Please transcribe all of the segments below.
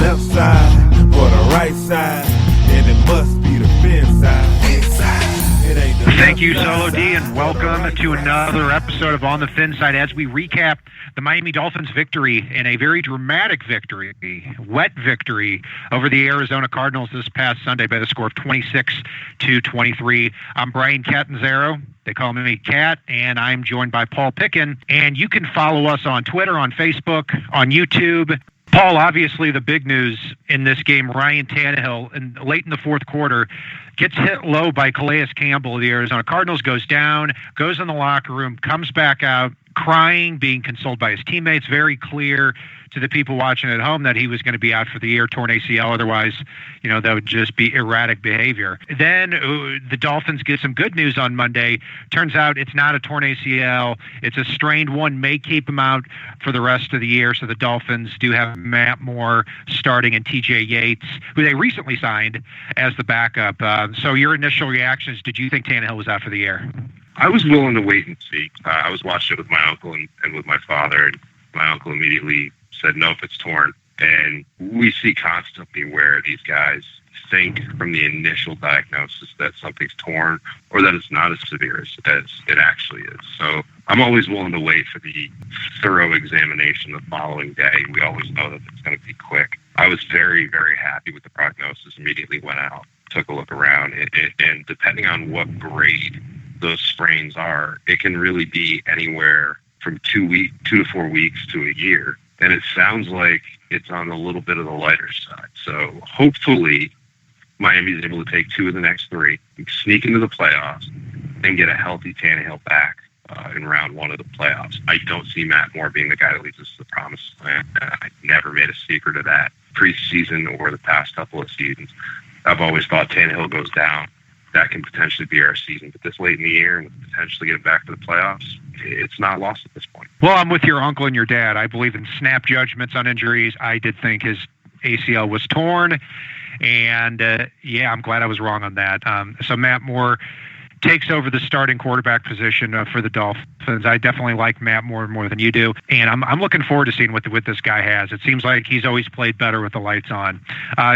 left side for the right side, then it must be the FinSide. Thank you, Solo D, and welcome to another episode of On the FinSide as we recap the Miami Dolphins' victory in a very dramatic victory, wet victory over the Arizona Cardinals this past Sunday by the score of 26-23. I'm Ryan Catanzaro. They call me Cat, and I'm joined by Paul Picken. And you can follow us on Twitter, on Facebook, on YouTube. Paul, obviously the big news in this game, Ryan Tannehill, late in the fourth quarter, gets hit low by Calais Campbell of the Arizona Cardinals, goes down, goes in the locker room, comes back out, crying, being consoled by his teammates. Very clear to the people watching at home that he was going to be out for the year, torn ACL. Otherwise, that would just be erratic behavior. Then the Dolphins get some good news on Monday. Turns out it's not a torn ACL. It's a strained one, may keep him out for the rest of the year. So the Dolphins do have Matt Moore starting and TJ Yates, who they recently signed as the backup. So your initial reactions, did you think Tannehill was out for the year? I was willing to wait and see. I was watching it with my uncle and with my father, and my uncle immediately said, nope, it's torn. And we see constantly where these guys think from the initial diagnosis that something's torn or that it's not as severe as it actually is. So I'm always willing to wait for the thorough examination the following day. We always know that it's going to be quick. I was very, very happy with the prognosis. Immediately went out, took a look around, and depending on what grade those sprains are, it can really be anywhere from 2 to 4 weeks to a year. And it sounds like it's on a little bit of the lighter side. So hopefully Miami's able to take 2 of the next 3, sneak into the playoffs, and get a healthy Tannehill back in round 1 of the playoffs. I don't see Matt Moore being the guy that leads us to the promised land. I never made a secret of that preseason or the past couple of seasons. I've always thought Tannehill goes down. That can potentially be our season. But this late in the year and potentially get back to the playoffs, it's not lost at this point. Well, I'm with your uncle and your dad. I believe in snap judgments on injuries. I did think his ACL was torn. And, I'm glad I was wrong on that. So Matt Moore takes over the starting quarterback position for the Dolphins. I definitely like Matt Moore more than you do, and I'm looking forward to seeing what this guy has. It seems like he's always played better with the lights on.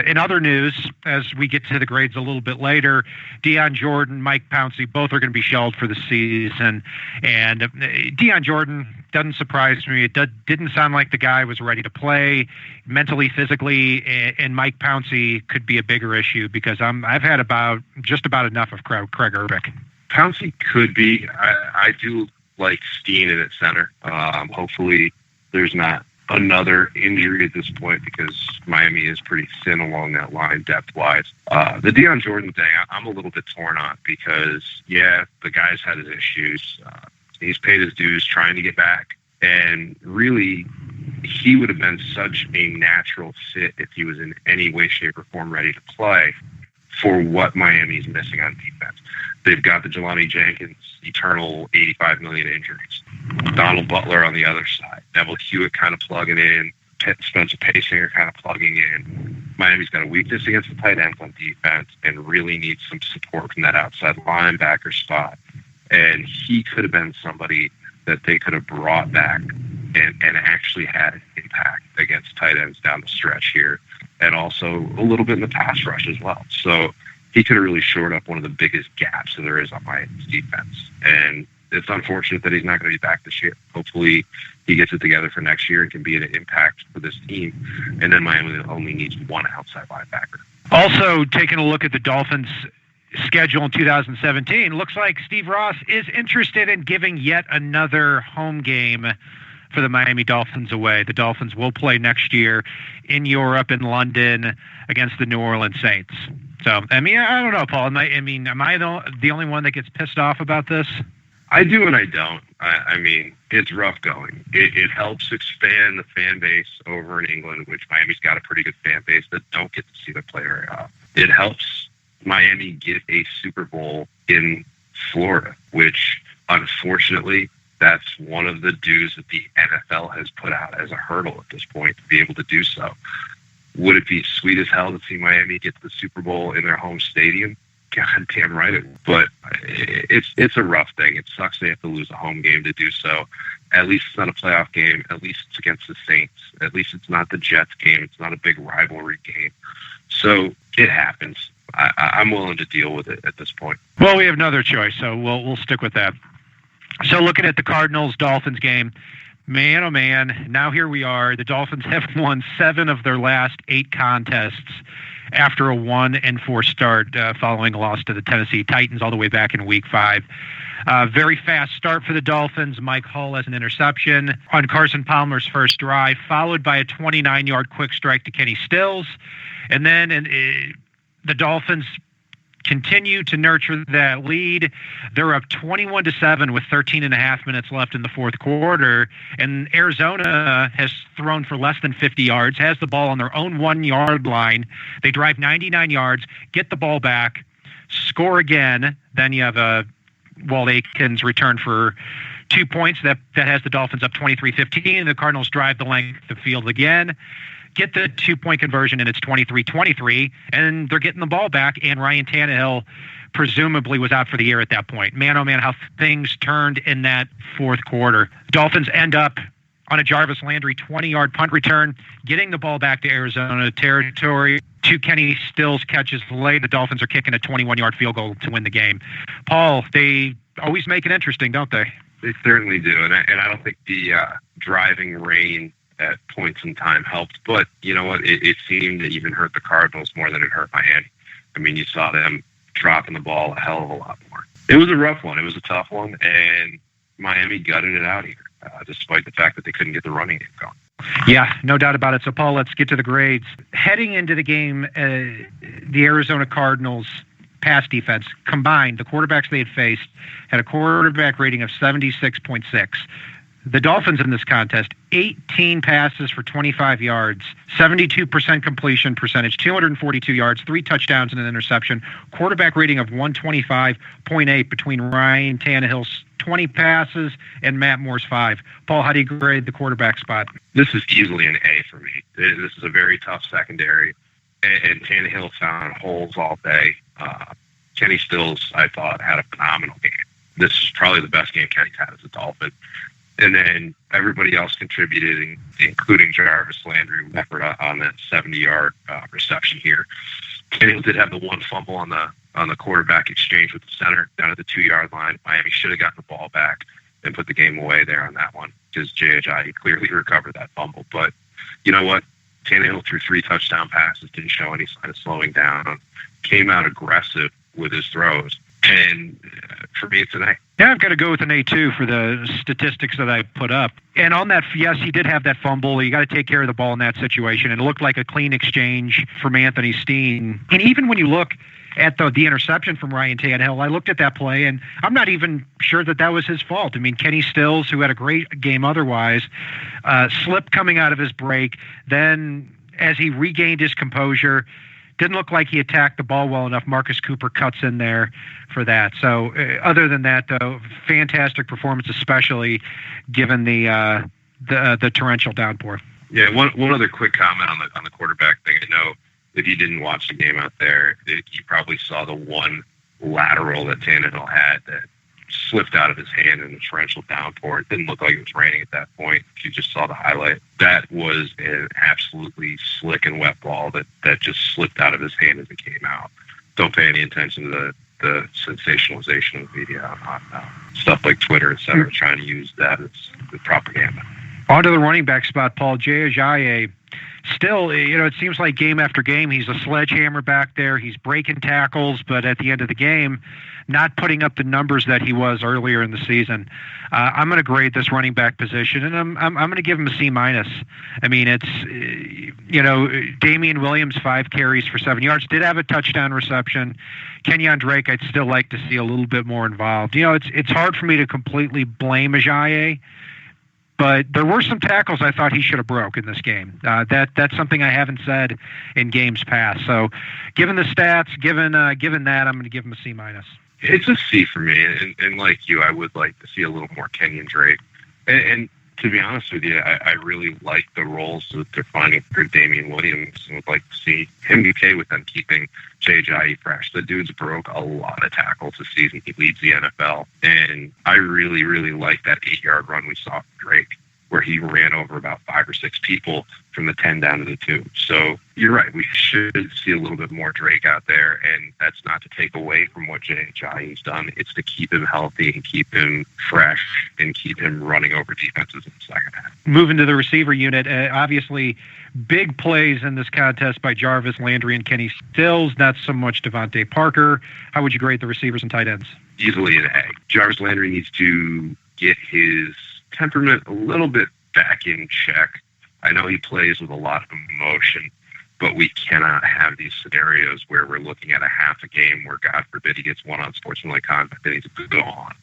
In other news, as we get to the grades a little bit later, Deion Jordan, Mike Pouncey, both are going to be shelved for the season, and Deion Jordan doesn't surprise me. It didn't sound like the guy was ready to play mentally, physically, and Mike Pouncey could be a bigger issue because I've had just about enough of Craig Urbick. Pouncey could be. I do like Steen in at center. Hopefully there's not another injury at this point because Miami is pretty thin along that line depth-wise. The Deion Jordan thing, I'm a little bit torn on because, the guy's had his issues. He's paid his dues trying to get back. And really, he would have been such a natural fit if he was in any way, shape, or form ready to play for what Miami's missing on defense. They've got the Jelani Jenkins eternal $85 million injuries. Donald Butler on the other side. Neville Hewitt kind of plugging in. Spencer Paysinger kind of plugging in. Miami's got a weakness against the tight ends on defense and really needs some support from that outside linebacker spot. And he could have been somebody that they could have brought back and actually had an impact against tight ends down the stretch here. And also a little bit in the pass rush as well. So he could have really shored up one of the biggest gaps that there is on Miami's defense. And it's unfortunate that he's not going to be back this year. Hopefully he gets it together for next year and can be an impact for this team. And then Miami only needs one outside linebacker. Also, taking a look at the Dolphins' schedule in 2017, looks like Steve Ross is interested in giving yet another home game for the Miami Dolphins away. The Dolphins will play next year in Europe, in London, against the New Orleans Saints. So, I don't know, Paul. Am I the only one that gets pissed off about this? I do and I don't. It's rough going. It helps expand the fan base over in England, which Miami's got a pretty good fan base that don't get to see them play very often. It helps Miami get a Super Bowl in Florida, which unfortunately that's one of the dues that the NFL has put out as a hurdle at this point to be able to do so. Would it be sweet as hell to see Miami get to the Super Bowl in their home stadium? God damn right it. But it's a rough thing. It sucks they have to lose a home game to do so. At least it's not a playoff game. At least it's against the Saints. At least it's not the Jets game. It's not a big rivalry game. So it happens. I'm willing to deal with it at this point. Well, we have another choice, so we'll stick with that. So looking at the Cardinals-Dolphins game, man, oh man, now here we are. The Dolphins have won 7 of their last 8 contests after a 1-4 start following a loss to the Tennessee Titans all the way back in Week 5. Very fast start for the Dolphins. Mike Hull has an interception on Carson Palmer's first drive, followed by a 29-yard quick strike to Kenny Stills. And then the Dolphins continue to nurture that lead. They're up 21-7 with 13.5 minutes left in the fourth quarter. And Arizona has thrown for less than 50 yards, has the ball on their own 1-yard line. They drive 99 yards, get the ball back, score again. Then you have Walt Aikens return for 2 points. That has the Dolphins up 23-15. The Cardinals drive the length of the field again, get the 2-point conversion, and it's 23-23, and they're getting the ball back, and Ryan Tannehill presumably was out for the year at that point. Man, oh man, how things turned in that fourth quarter. Dolphins end up on a Jarvis Landry 20-yard punt return, getting the ball back to Arizona territory. 2 Kenny Stills catches late. The Dolphins are kicking a 21-yard field goal to win the game. Paul, they always make it interesting, don't they? They certainly do, and I don't think the driving rain at points in time helped. But you know what? It seemed to even hurt the Cardinals more than it hurt Miami. I mean, you saw them dropping the ball a hell of a lot more. It was a rough one. It was a tough one, and Miami gutted it out here, despite the fact that they couldn't get the running game going. Yeah, no doubt about it. So, Paul, let's get to the grades. Heading into the game, the Arizona Cardinals pass defense combined, the quarterbacks they had faced, had a quarterback rating of 76.6. The Dolphins in this contest, 18 passes for 25 yards, 72% completion percentage, 242 yards, 3 touchdowns and an interception, quarterback rating of 125.8 between Ryan Tannehill's 20 passes and Matt Moore's 5. Paul, how do you grade the quarterback spot? This is easily an A for me. This is a very tough secondary, and Tannehill found holes all day. Kenny Stills, I thought, had a phenomenal game. This is probably the best game Kenny's had as a Dolphin. And then everybody else contributed, including Jarvis Landry, effort on that 70-yard reception here. Tannehill did have the one fumble on the quarterback exchange with the center down at the 2-yard line. Miami should have gotten the ball back and put the game away there on that one because J.J. clearly recovered that fumble. But you know what? Tannehill threw 3 touchdown passes, didn't show any sign of slowing down, came out aggressive with his throws. And for me, it's an A. Yeah, I've got to go with an A, too, for the statistics that I put up. And on that, yes, he did have that fumble. You got to take care of the ball in that situation. And it looked like a clean exchange from Anthony Steen. And even when you look at the interception from Ryan Tannehill, I looked at that play, and I'm not even sure that was his fault. I mean, Kenny Stills, who had a great game otherwise, slipped coming out of his break. Then as he regained his composure, didn't look like he attacked the ball well enough. Marcus Cooper cuts in there for that. So other than that, though, fantastic performance, especially given the torrential downpour. Yeah, one other quick comment on the quarterback thing. I know if you didn't watch the game out there, you probably saw the one lateral that Tannehill had that slipped out of his hand in the torrential downpour. It didn't look like it was raining at that point. If you just saw the highlight, that was an absolutely slick and wet ball that just slipped out of his hand as it came out. Don't pay any attention to the sensationalization of the media on stuff like Twitter, et cetera, trying to use that as the propaganda. On to the running back spot, Paul. Jay Ajayi. Still, it seems like game after game, he's a sledgehammer back there. He's breaking tackles, but at the end of the game, not putting up the numbers that he was earlier in the season. I'm going to grade this running back position, and I'm going to give him a C-. I mean, it's, Damian Williams, 5 carries for 7 yards, did have a touchdown reception. Kenyon Drake, I'd still like to see a little bit more involved. It's hard for me to completely blame Ajayi, but there were some tackles I thought he should have broke in this game. That's something I haven't said in games past. So given the stats, given that, I'm going to give him a C-. It's a C for me. And like you, I would like to see a little more Kenyon Drake. And to be honest with you, I really like the roles that they're finding for Damian Williams, and would like to see him be okay with them keeping Jay Ajayi fresh. The dude's broke a lot of tackles this season. He leads the NFL, and I really, really like that 8-yard run we saw from Drake, where he ran over about 5 or 6 people from the 10 down to the 2. So you're right. We should see a little bit more Drake out there, and that's not to take away from what Jay Ajayi's done. It's to keep him healthy and keep him fresh and keep him running over defenses in the second half. Moving to the receiver unit, obviously big plays in this contest by Jarvis Landry and Kenny Stills, not so much Devontae Parker. How would you grade the receivers and tight ends? Easily an A. Jarvis Landry needs to get his temperament a little bit back in check. I know he plays with a lot of emotion, but we cannot have these scenarios where we're looking at a half a game where, God forbid, he gets one unsportsmanlike conduct and he's gone.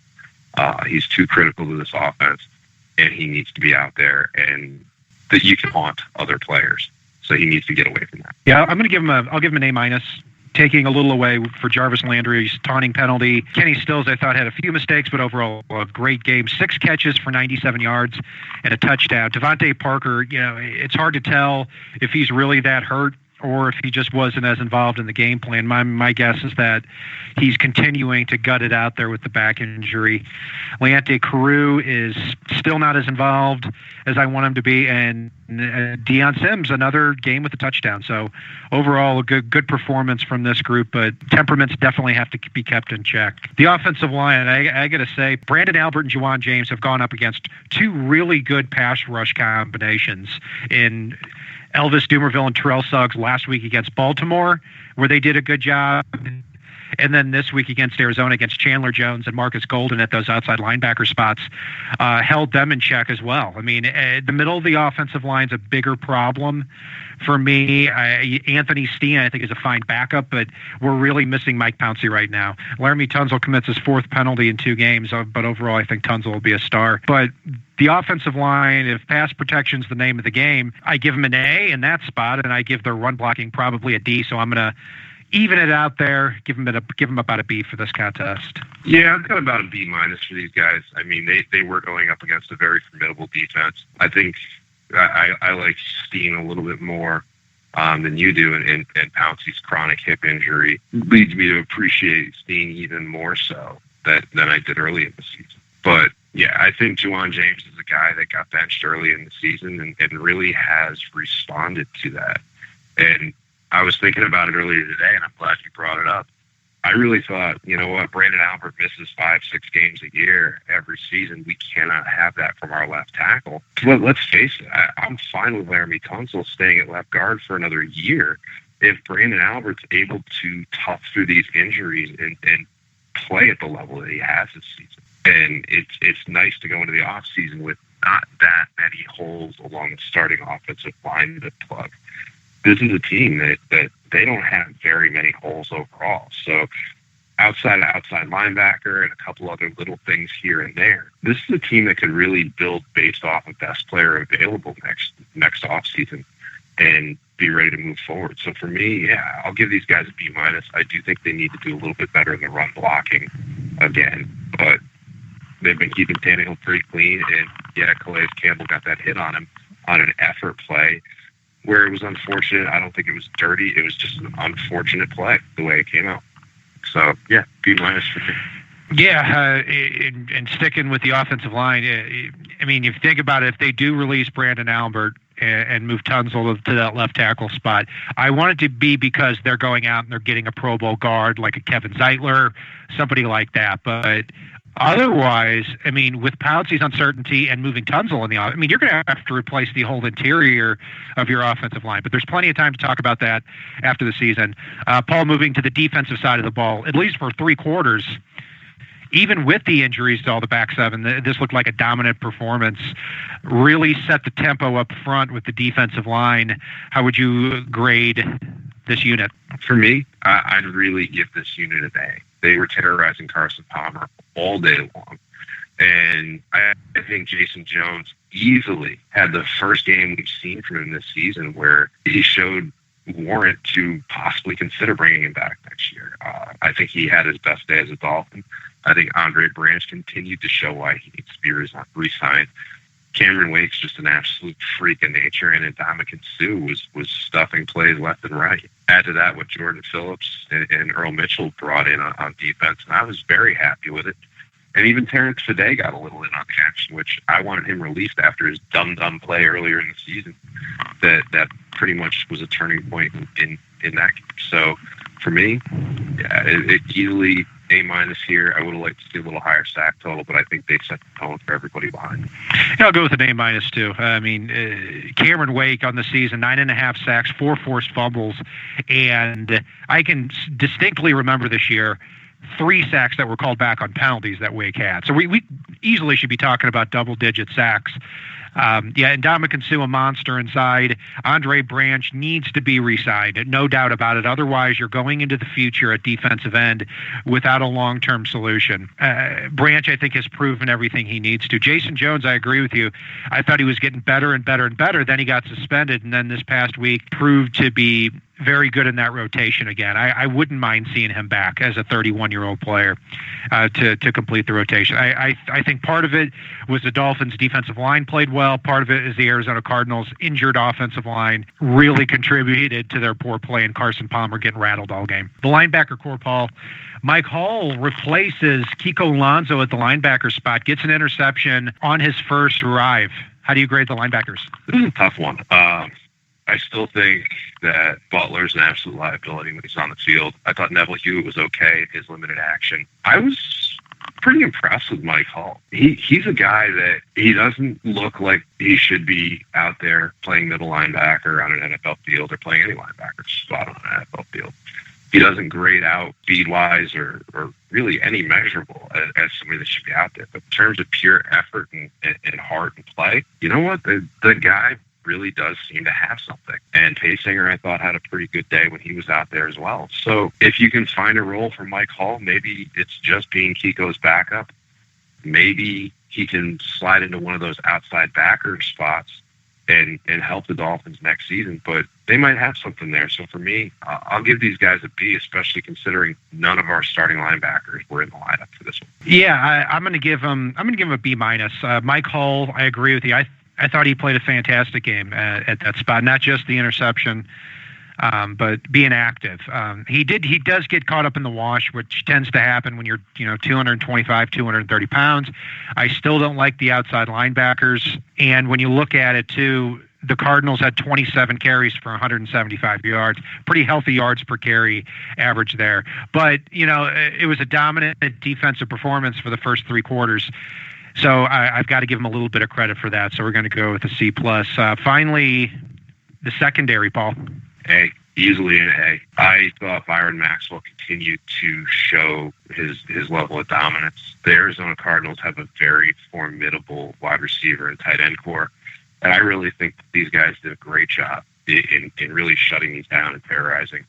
He's too critical to this offense, and he needs to be out there and that you can haunt other players. So he needs to get away from that. Yeah, I'll give him an A-. Taking a little away for Jarvis Landry's taunting penalty. Kenny Stills, I thought, had a few mistakes, but overall a great game. 6 catches for 97 yards and a touchdown. Devontae Parker, it's hard to tell if he's really that hurt or if he just wasn't as involved in the game plan. My guess is that he's continuing to gut it out there with the back injury. Leante Carew is still not as involved as I want him to be, and Deion Sims, another game with a touchdown. So overall, a good performance from this group, but temperaments definitely have to be kept in check. The offensive line, I got to say, Brandon Albert and Juwan James have gone up against 2 really good pass rush combinations in Elvis Dumerville and Terrell Suggs last week against Baltimore, where they did a good job. And then this week against Arizona, against Chandler Jones and Marcus Golden at those outside linebacker spots, held them in check as well. I mean, the middle of the offensive line is a bigger problem for me. Anthony Steen, I think, is a fine backup, but we're really missing Mike Pouncey right now. Laramie Tunsil commits his 4th penalty in 2 games, but overall I think Tunsil will be a star. But the offensive line, if pass protection's the name of the game, I give them an A in that spot, and I give their run blocking probably a D, so I'm going to even it out there, give them about a B for this contest. Yeah, I've got about a B- for these guys. I mean, they were going up against a very formidable defense. I think I like Steen a little bit more than you do, and Pouncey's chronic hip injury leads me to appreciate Steen even more so than I did early in the season. But yeah, I think Juwan James is a guy that got benched early in the season and really has responded to that. And I was thinking about it earlier today, and I'm glad you brought it up. I really thought, you know what, Brandon Albert misses 5-6 games a year every season. We cannot have that from our left tackle. But let's face it, I'm fine with Laramie Tunsil staying at left guard for another year if Brandon Albert's able to tough through these injuries and play at the level that he has this season. And it's nice to go into the offseason with not that many holes along the starting offensive line to plug. This is a team that they don't have very many holes overall. So outside linebacker and a couple other little things here and there, this is a team that could really build based off of best player available next offseason and be ready to move forward. So for me, yeah, I'll give these guys a B-. I do think they need to do a little bit better in the run blocking again, but they've been keeping Tannehill pretty clean. And yeah, Calais Campbell got that hit on him on an effort play where it was unfortunate. I don't think it was dirty. It was just an unfortunate play the way it came out. So yeah, B- for me. Yeah, and sticking with the offensive line, I mean, if you think about it, if they do release Brandon Albert and move Tunsil to that left tackle spot, I want it to be because they're going out and they're getting a Pro Bowl guard like a Kevin Zeitler, somebody like that. But otherwise, I mean, with Pouncey's uncertainty and moving Tunsil in the offense, I mean, you're going to have to replace the whole interior of your offensive line. But there's plenty of time to talk about that after the season. Paul, moving to the defensive side of the ball, at least for 3 quarters, even with the injuries to all the back seven, this looked like a dominant performance. Really set the tempo up front with the defensive line. How would you grade this unit? For me, I'd really give this unit an A. They were terrorizing Carson Palmer all day long. And I think Jason Jones easily had the first game we've seen from him this season where he showed warrant to possibly consider bringing him back next year. I think he had his best day as a Dolphin. I think Andre Branch continued to show why he needs to be re-signed. Cameron Wake's just an absolute freak of nature, and Ndamukong Suh was stuffing plays left and right. Add to that what Jordan Phillips and Earl Mitchell brought in on defense, and I was very happy with it. And even Terrence Fede got a little in on the action, which I wanted him released after his dumb play earlier in the season. That pretty much was a turning point in that game. So for me, yeah, it easily A- here. I would have liked to see a little higher sack total, but I think they set the tone for everybody behind. Yeah, I'll go with an A- too. I mean, Cameron Wake on the season, 9.5 sacks, 4 forced fumbles, and I can distinctly remember this year 3 sacks that were called back on penalties that Wake had. So we easily should be talking about double-digit sacks. And Ndamukong Suh, a monster inside. Andre Branch needs to be re-signed, no doubt about it. Otherwise, you're going into the future at defensive end without a long-term solution. Branch, I think, has proven everything he needs to. Jason Jones, I agree with you. I thought he was getting better and better and better. Then he got suspended, and then this past week proved to be very good in that rotation again. I wouldn't mind seeing him back as a 31-year-old player to complete the rotation. I think part of it was the Dolphins' defensive line played well. Part of it is the Arizona Cardinals' injured offensive line really contributed to their poor play, and Carson Palmer getting rattled all game. The linebacker core, Paul, Mike Hall replaces Kiko Alonso at the linebacker spot, gets an interception on his first drive. How do you grade the linebackers? This is a tough one. I still think that Butler's an absolute liability when he's on the field. I thought Neville Hewitt was okay in his limited action. I was pretty impressed with Mike Hall. He's a guy that he doesn't look like he should be out there playing middle linebacker on an NFL field or playing any linebacker spot on an NFL field. He doesn't grade out speed-wise or really any measurable as somebody that should be out there. But in terms of pure effort and heart and play, you know what? The guy really does seem to have something. And Paysinger, I thought, had a pretty good day when he was out there as well. So if you can find a role for Mike Hall, maybe it's just being Kiko's backup. Maybe he can slide into one of those outside backer spots and help the Dolphins next season. But they might have something there. So for me, I'll give these guys a B, especially considering none of our starting linebackers were in the lineup for this one. Yeah, I'm going to give him a B-. Mike Hall, I agree with you. I thought he played a fantastic game at that spot, not just the interception, but being active. He does get caught up in the wash, which tends to happen when you're 225, 230 pounds. I still don't like the outside linebackers. And when you look at it, too, the Cardinals had 27 carries for 175 yards. Pretty healthy yards per carry average there. But, it was a dominant defensive performance for the first 3 quarters. So I've got to give him a little bit of credit for that. So we're going to go with a C+. Finally, the secondary, Paul. A, easily an A. I thought Byron Maxwell continued to show his level of dominance. The Arizona Cardinals have a very formidable wide receiver and tight end core. And I really think that these guys did a great job in really shutting these down and terrorizing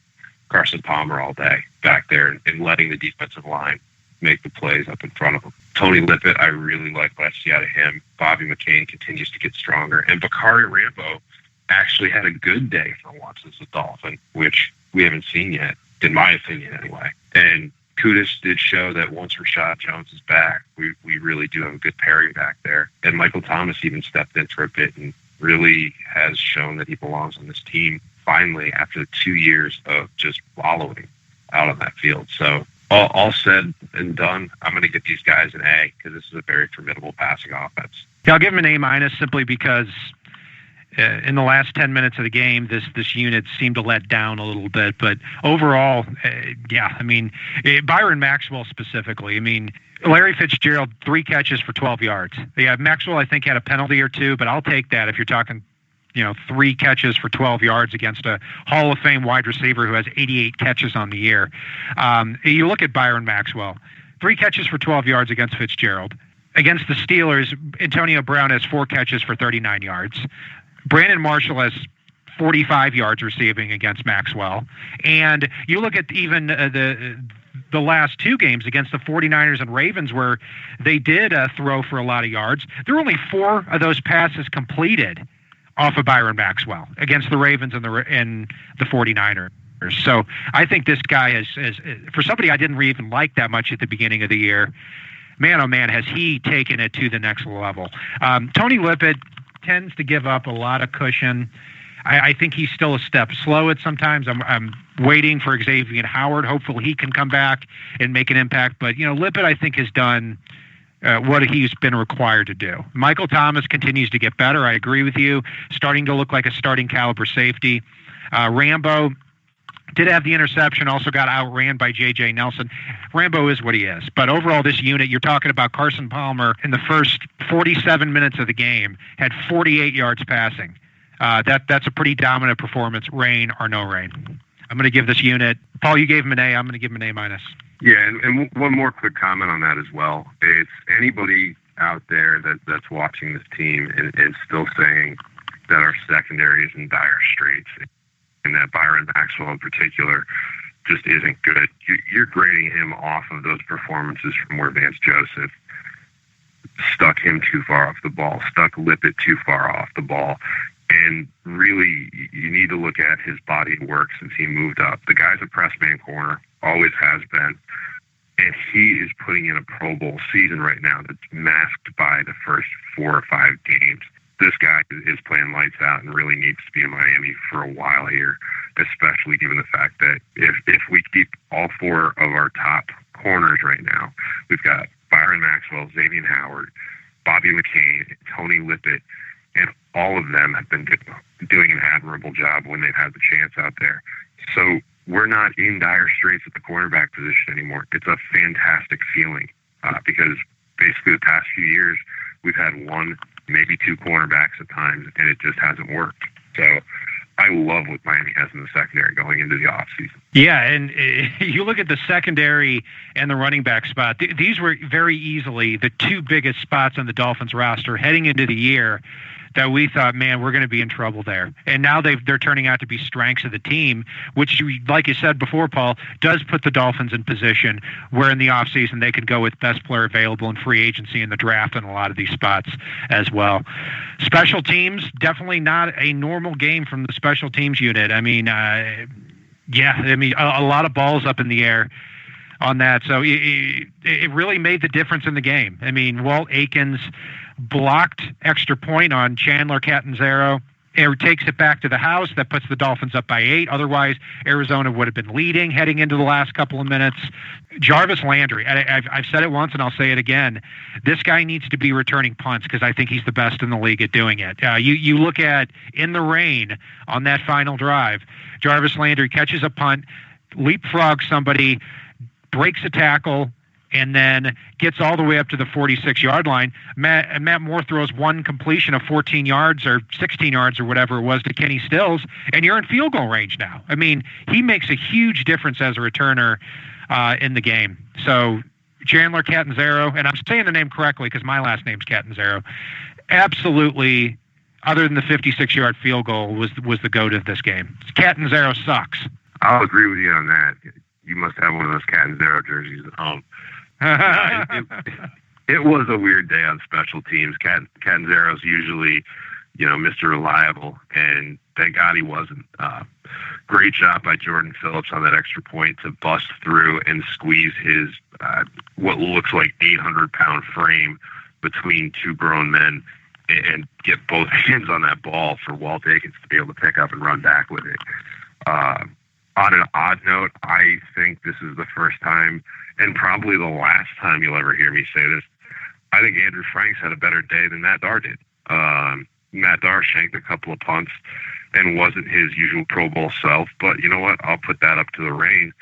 Carson Palmer all day back there and letting the defensive line make the plays up in front of him. Tony Lippett, I really like what I see out of him. Bobby McCain continues to get stronger. And Bakari Rambo actually had a good day for once as a Dolphin, which we haven't seen yet, in my opinion anyway. And Kudus did show that once Rashad Jones is back, we really do have a good pairing back there. And Michael Thomas even stepped in for a bit and really has shown that he belongs on this team finally after 2 years of just wallowing out on that field. So all said and done, I'm going to give these guys an A because this is a very formidable passing offense. Yeah, I'll give them an A- simply because in the last 10 minutes of the game, this unit seemed to let down a little bit. But overall, Byron Maxwell specifically, Larry Fitzgerald, 3 catches for 12 yards. Yeah, Maxwell, I think, had a penalty or 2, but I'll take that if you're talking 3 catches for 12 yards against a Hall of Fame wide receiver who has 88 catches on the year. You look at Byron Maxwell, 3 catches for 12 yards against Fitzgerald. Against the Steelers, Antonio Brown has 4 catches for 39 yards. Brandon Marshall has 45 yards receiving against Maxwell. And you look at even the last 2 games against the 49ers and Ravens where they did throw for a lot of yards. There were only 4 of those passes completed off of Byron Maxwell against the Ravens and the 49ers. So I think this guy is for somebody I didn't even like that much at the beginning of the year, man, oh man, has he taken it to the next level. Tony Lippett tends to give up a lot of cushion. I think he's still a step slow at sometimes. I'm waiting for Xavier Howard. Hopefully he can come back and make an impact. But, Lippett, I think, has done what he's been required to do. Michael Thomas continues to get better. I agree with you. Starting to look like a starting caliber safety. Rambo did have the interception, also got outran by J.J. Nelson. Rambo is what he is. But overall, this unit, you're talking about Carson Palmer in the first 47 minutes of the game, had 48 yards passing. That's a pretty dominant performance, rain or no rain. I'm going to give this unit, Paul, you gave him an A. I'm going to give him an A-. Yeah, and one more quick comment on that as well. It's anybody out there that's watching this team and still saying that our secondary is in dire straits, and that Byron Maxwell in particular just isn't good. You're grading him off of those performances from where Vance Joseph stuck him too far off the ball, stuck Lippett too far off the ball. And really, you need to look at his body of work since he moved up. The guy's a press man corner, always has been. And he is putting in a Pro Bowl season right now that's masked by the first 4 or 5 games. This guy is playing lights out and really needs to be in Miami for a while here, especially given the fact that if we keep all 4 of our top corners right now, we've got Byron Maxwell, Xavier Howard, Bobby McCain, Tony Lippett, and all of them have been doing an admirable job when they've had the chance out there. So we're not in dire straits at the cornerback position anymore. It's a fantastic feeling because basically the past few years we've had 1, maybe 2 cornerbacks at times, and it just hasn't worked. So I love what Miami has in the secondary going into the offseason. Yeah, and you look at the secondary and the running back spot. These were very easily the 2 biggest spots on the Dolphins roster heading into the year that we thought, man, we're going to be in trouble there. And now they're turning out to be strengths of the team, which, like you said before, Paul, does put the Dolphins in position where in the offseason they could go with best player available in free agency in the draft in a lot of these spots as well. Special teams, definitely not a normal game from the special teams unit. I mean, a lot of balls up in the air on that. So it really made the difference in the game. I mean, Walt Aikens blocked extra point on Chandler Catanzaro. It takes it back to the house. That puts the Dolphins up by 8. Otherwise, Arizona would have been leading heading into the last couple of minutes. Jarvis Landry, I've said it once and I'll say it again. This guy needs to be returning punts because I think he's the best in the league at doing it. You look at in the rain on that final drive, Jarvis Landry catches a punt, leapfrogs somebody, breaks a tackle, and then gets all the way up to the 46-yard line. Matt Moore throws 1 completion of 14 yards or 16 yards or whatever it was to Kenny Stills, and you're in field goal range now. I mean, he makes a huge difference as a returner in the game. So Chandler Catanzaro, and I'm saying the name correctly because my last name's Catanzaro, absolutely, other than the 56-yard field goal, was the GOAT of this game. Catanzaro sucks. I'll agree with you on that. You must have one of those Catanzaro jerseys at home. It was a weird day on special teams. Catanzaro's usually, Mr. Reliable, and thank God he wasn't. Great job by Jordan Phillips on that extra point to bust through and squeeze his what looks like 800-pound frame between 2 grown men and get both hands on that ball for Walt Aikens to be able to pick up and run back with it. On an odd note, I think this is the first time and probably the last time you'll ever hear me say this. I think Andrew Franks had a better day than Matt Darr did. Matt Darr shanked a couple of punts and wasn't his usual Pro Bowl self, but you know what? I'll put that up to the rain.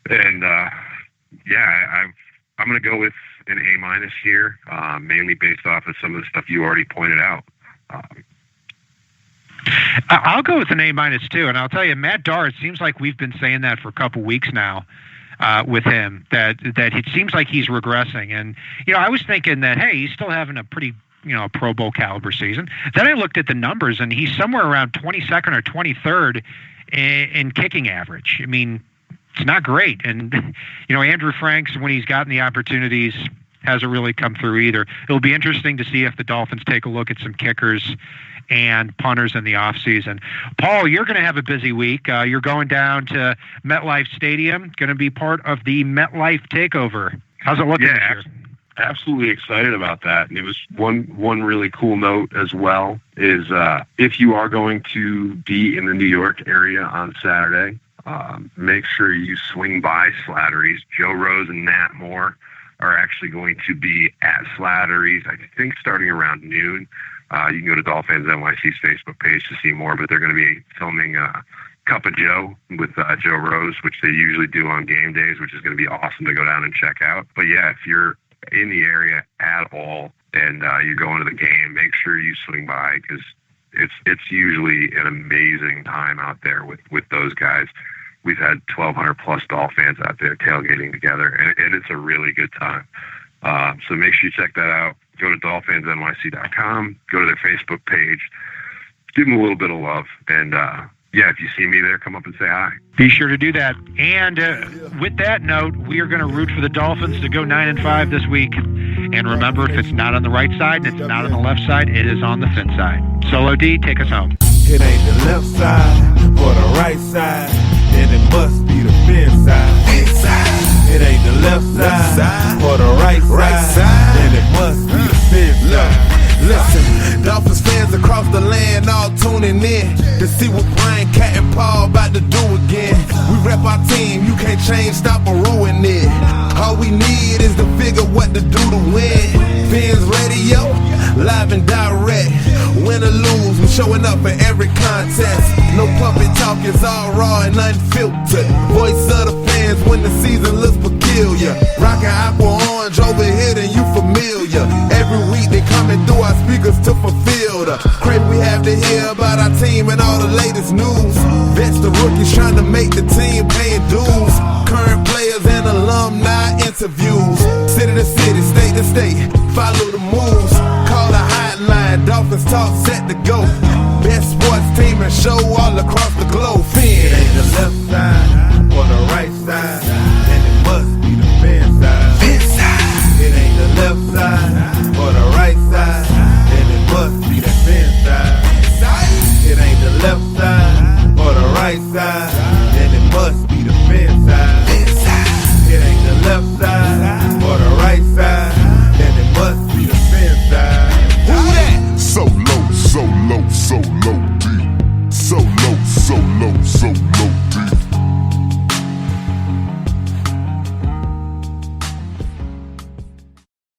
And, I'm going to go with an A- here, mainly based off of some of the stuff you already pointed out. I'll go with an A- too, and I'll tell you, Matt Darr, it seems like we've been saying that for a couple weeks now with him, that it seems like he's regressing. And, I was thinking that, hey, he's still having a pretty, Pro Bowl caliber season. Then I looked at the numbers, and he's somewhere around 22nd or 23rd in kicking average. I mean, it's not great. And, Andrew Franks, when he's gotten the opportunities, hasn't really come through either. It'll be interesting to see if the Dolphins take a look at some kickers and punters in the offseason. Paul, you're going to have a busy week. You're going down to MetLife Stadium, going to be part of the MetLife takeover. How's it looking this year? absolutely excited about that. And it was one really cool note as well is if you are going to be in the New York area on Saturday, make sure you swing by Slattery's. Joe Rose and Nat Moore are actually going to be at Slattery's, I think starting around noon. You can go to Dolphins NYC's Facebook page to see more, but they're going to be filming Cup of Joe with Joe Rose, which they usually do on game days, which is going to be awesome to go down and check out. But yeah, if you're in the area at all and you're going to the game, make sure you swing by because it's usually an amazing time out there with those guys. We've had 1,200 plus Dolphins out there tailgating together, and it's a really good time. So make sure you check that out. Go to dolphinsnyc.com, go to their Facebook page, give them a little bit of love, and yeah, if you see me there, come up and say hi. Be sure to do that. And with that note, we are going to root for the Dolphins to go 9-5 this week. And remember, if it's not on the right side and it's not on the left side, it is on the fin side. Solo D, take us home. It ain't the left side or the right side, then it must be the fin side. It ain't the left side or the right side, then it must be the fin side. Listen, Dolphins fans across the land all tuning in to see what Brian, Cat, and Paul about to do again. We rep our team, you can't change, stop, or ruin it. All we need is to figure what to do to win. Fins Radio, live and direct. Win or lose, we're showing up for every contest. No puppet talk, it's all raw and unfiltered. Voice of the fans when the season looks peculiar. Rockin' apple orange over here, then you familiar. Every week they coming through our speakers to fulfill the crap we have to hear about our team and all the latest news. Vets the rookies trying to make the team paying dues. Current players and alumni interviews. City to city, state to state, follow the moves. Call the hotline, Dolphins talk set to go. Best sports team and show all across the globe. It ain't the left side or the right side, then it must be the fin side. It ain't the left side or the right side, then it must be the fin side. It ain't the left side or the right side, then it must be the fin side. It ain't the left side